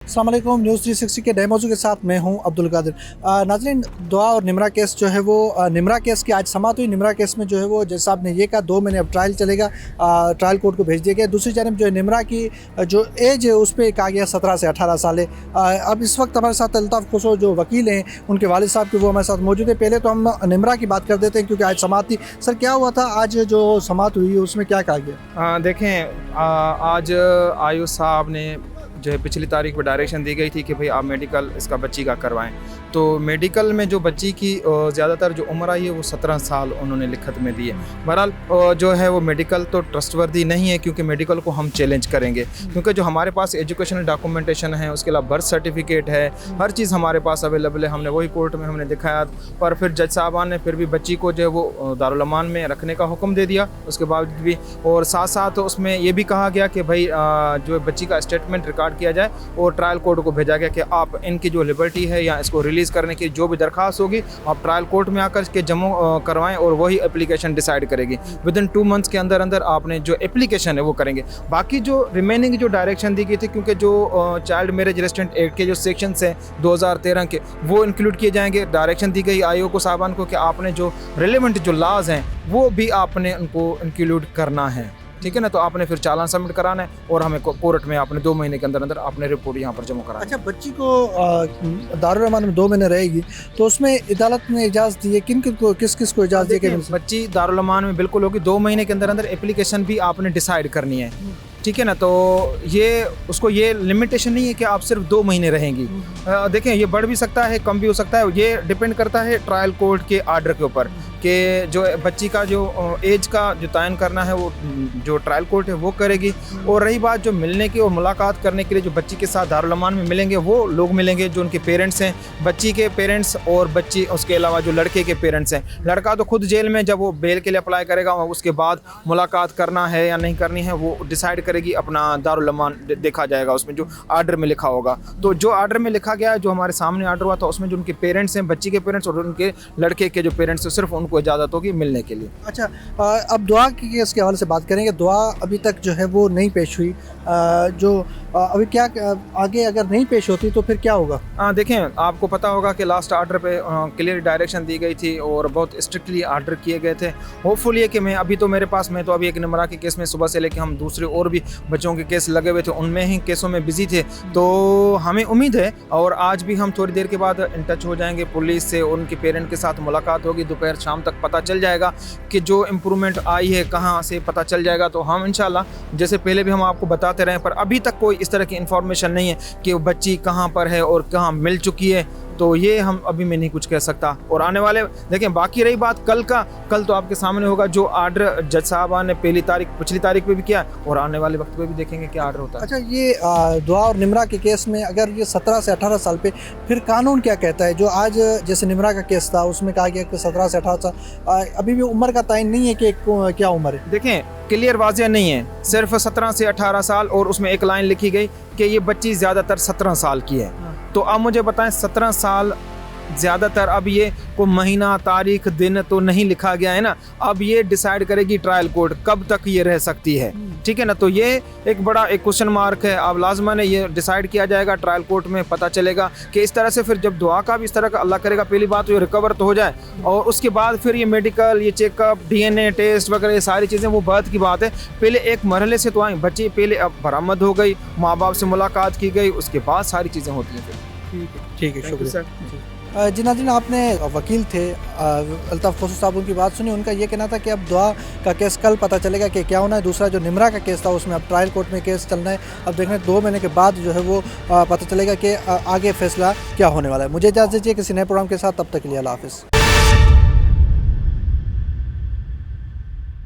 अस्सलाम वालेकुम। न्यूज़ 360 के नए मौजू के साथ मैं हूं अब्दुल कादिर। नाज़रीन, दुआ और निमरा केस जो है वो निमरा केस की आज समाअत हुई। निमरा केस में जो है वो जज साहब ने ये कहा 2 महीने अब ट्रायल चलेगा, ट्रायल कोर्ट को भेज दिया गया। दूसरी जानब जो है निमरा की जो एज है उस पर कहा गया 17 से 18 साल है। अब इस वक्त हमारे साथ अल्ताफ़ खुसरो जो वकील हैं, उनके वालिद साहब के वो हमारे साथ मौजूद है। पहले तो हम निमरा की बात कर देते हैं क्योंकि आज समाअत थी। सर, क्या हुआ था आज जो समाअत हुई उसमें क्या कहा गया? देखें, आज आयुष साहब ने जो है पिछली तारीख पर डायरेक्शन दी गई थी कि भाई आप मेडिकल इसका बच्ची का करवाएं। तो मेडिकल में जो बच्ची की ज़्यादातर जो उम्र आई है वो 17 साल उन्होंने लिखत में दी है। बहरहाल जो है वो मेडिकल तो ट्रस्टवर्दी नहीं है क्योंकि मेडिकल को हम चैलेंज करेंगे, क्योंकि जो हमारे पास एजुकेशनल डॉक्यूमेंटेशन है, उसके अलावा बर्थ सर्टिफिकेट है, हर चीज़ हमारे पास अवेलेबल है। हमने वही कोर्ट में हमने दिखाया, पर फिर जज साहबान ने फिर भी बच्ची को जो है वो दारुल अमान में रखने का हुक्म दे दिया उसके बावजूद भी। और साथ साथ उसमें ये भी कहा गया कि भाई जो बच्ची का स्टेटमेंट रिकॉर्ड किया जाए और ट्रायल कोर्ट को भेजा गया कि आप इनकी जो लिबर्टी है या इसको रिलीज़ करने की जो भी दरख्वास्त होगी आप ट्रायल कोर्ट में आकर इसके जमा करवाएं और वही एप्लीकेशन डिसाइड करेगी। विद इन 2 मंथ्स के अंदर अंदर आपने जो एप्लीकेशन है वो करेंगे। बाकी जो रिमेनिंग जो डायरेक्शन दी गई थी, क्योंकि जो चाइल्ड मैरिज रेस्ट्रेंट एक्ट के जो सेक्शंस हैं 2013 के वो इंक्लूड किए जाएंगे। डायरेक्शन दी गई आयोग को साहबान को कि आपने जो रिलेवेंट जो लॉज हैं वो भी आपने उनको इंक्लूड करना है, ठीक है ना। तो आपने फिर चालान सबमिट कराना है और हमें कोर्ट में आपने 2 महीने के अंदर अंदर आपने रिपोर्ट यहाँ पर जमा कराना है। अच्छा, बच्ची को दारुल अमान में 2 महीने रहेगी तो उसमें अदालत ने इजाज़त दी है, किस किस को इजाज़त दी है? बच्ची दारुल अमान में बिल्कुल होगी। 2 महीने के अंदर अंदर एप्लीकेशन भी आपने डिसाइड करनी है, ठीक है ना। तो ये उसको ये लिमिटेशन नहीं है कि आप सिर्फ 2 महीने रहेंगी। देखें, ये बढ़ भी सकता है, कम भी हो सकता है, ये डिपेंड करता है ट्रायल कोर्ट के आर्डर के ऊपर कि जो बच्ची का जो एज का जो तयन करना है वो जो ट्रायल कोर्ट है वो करेगी। और रही बात जो मिलने की और मुलाकात करने के लिए जो बच्ची के साथ दारुल अमान में मिलेंगे वो लोग मिलेंगे जो उनके पेरेंट्स हैं, बच्ची के पेरेंट्स और बच्ची उसके अलावा जो लड़के के पेरेंट्स हैं। लड़का तो खुद जेल में जब वो बेल के लिए अप्लाई करेगा उसके बाद मुलाकात करना है या नहीं करनी है वो डिसाइड करेगी, अपना दारुल अमान देखा जाएगा उसमें जो आर्डर में लिखा होगा। तो जो आर्डर में लिखा गया है, जो हमारे सामने आर्डर हुआ था उसमें जो उनके पेरेंट्स हैं, बच्ची के पेरेंट्स और उनके लड़के के जो पेरेंट्स हैं, सिर्फ उनको इजाज़त होगी मिलने के लिए। अच्छा, अब दुआ की केस के हवाले से बात करेंगे। दुआ अभी तक जो है वो नहीं पेश हुई, जो अभी क्या आगे अगर नहीं पेश होती तो फिर क्या होगा? देखें, आपको पता होगा कि लास्ट आर्डर पे क्लियर डायरेक्शन दी गई थी और बहुत स्ट्रिक्टली आर्डर किए गए थे। होपफुली है कि मैं तो मेरे पास मैं तो अभी एक निमरा के केस में सुबह से लेकर हम दूसरे और भी बच्चों के केस लगे हुए थे, उनमें ही केसों में बिजी थे। तो हमें उम्मीद है और आज भी हम थोड़ी देर के बाद इन टच हो जाएंगे पुलिस से, उनके पेरेंट के साथ मुलाकात होगी, दोपहर शाम तक पता चल जाएगा कि जो इम्प्रूवमेंट आई है कहाँ से पता चल जाएगा। तो हम इंशाल्लाह जैसे पहले भी हम आपको बताते रहे, पर अभी तक कोई इस तरह की इन्फॉर्मेशन नहीं है कि वो बच्ची कहाँ पर है और कहाँ मिल चुकी है, तो ये हम अभी मैं नहीं कुछ कह सकता। और आने वाले देखें, बाकी रही बात कल का, कल तो आपके सामने होगा जो आर्डर जज साहबान ने पिछली तारीख पे भी किया और आने वाले वक्त पे भी देखेंगे क्या आर्डर होता है। अच्छा, ये दुआ और निमरा के केस में अगर ये 17 से 18 साल पे, फिर कानून क्या कहता है? जो आज जैसे निमरा का केस था उसमें कहा गया कि 17 से 18 साल, अभी भी उम्र का तयन नहीं है कि क्या उम्र है? देखें, क्लियर वाज़ेह नहीं है, सिर्फ 17 से 18 साल और उसमें एक लाइन लिखी गई कि ये बच्ची ज़्यादातर 17 साल की है। तो अब मुझे बताएं, 17 साल ज़्यादातर, अब ये को महीना तारीख दिन तो नहीं लिखा गया है ना, अब ये डिसाइड करेगी ट्रायल कोर्ट कब तक ये रह सकती है, ठीक है ना। तो ये एक बड़ा एक क्वेश्चन मार्क है। अब लाजमन है ये डिसाइड किया जाएगा ट्रायल कोर्ट में, पता चलेगा कि इस तरह से फिर जब दुआ का भी इस तरह का अल्लाह करेगा पहली बात तो ये रिकवर तो हो जाए और उसके बाद फिर ये मेडिकल, ये चेकअप, DNA टेस्ट वगैरह ये सारी चीज़ें वो बात की बात है। पहले एक मरहले से तो आई बच्ची पहले अब बरामद हो गई, माँ बाप से मुलाकात की गई, उसके बाद सारी चीज़ें होती हैं फिर। ठीक है, शुक्रिया जी। नाज़रीन, आपने वकील थे अल्ताफ़ खुसरो साहब, उनकी बात सुनी। उनका ये कहना था कि अब दुआ का केस कल पता चलेगा कि क्या होना है। दूसरा जो निमरा का केस था उसमें अब ट्रायल कोर्ट में केस चलना है। अब देखना 2 महीने के बाद जो है वो पता चलेगा कि आगे फैसला क्या होने वाला है। मुझे इजाज़त दीजिए किसी नए प्रोग्राम के साथ, तब तक के लिए अल्लाह हाफ़िज़।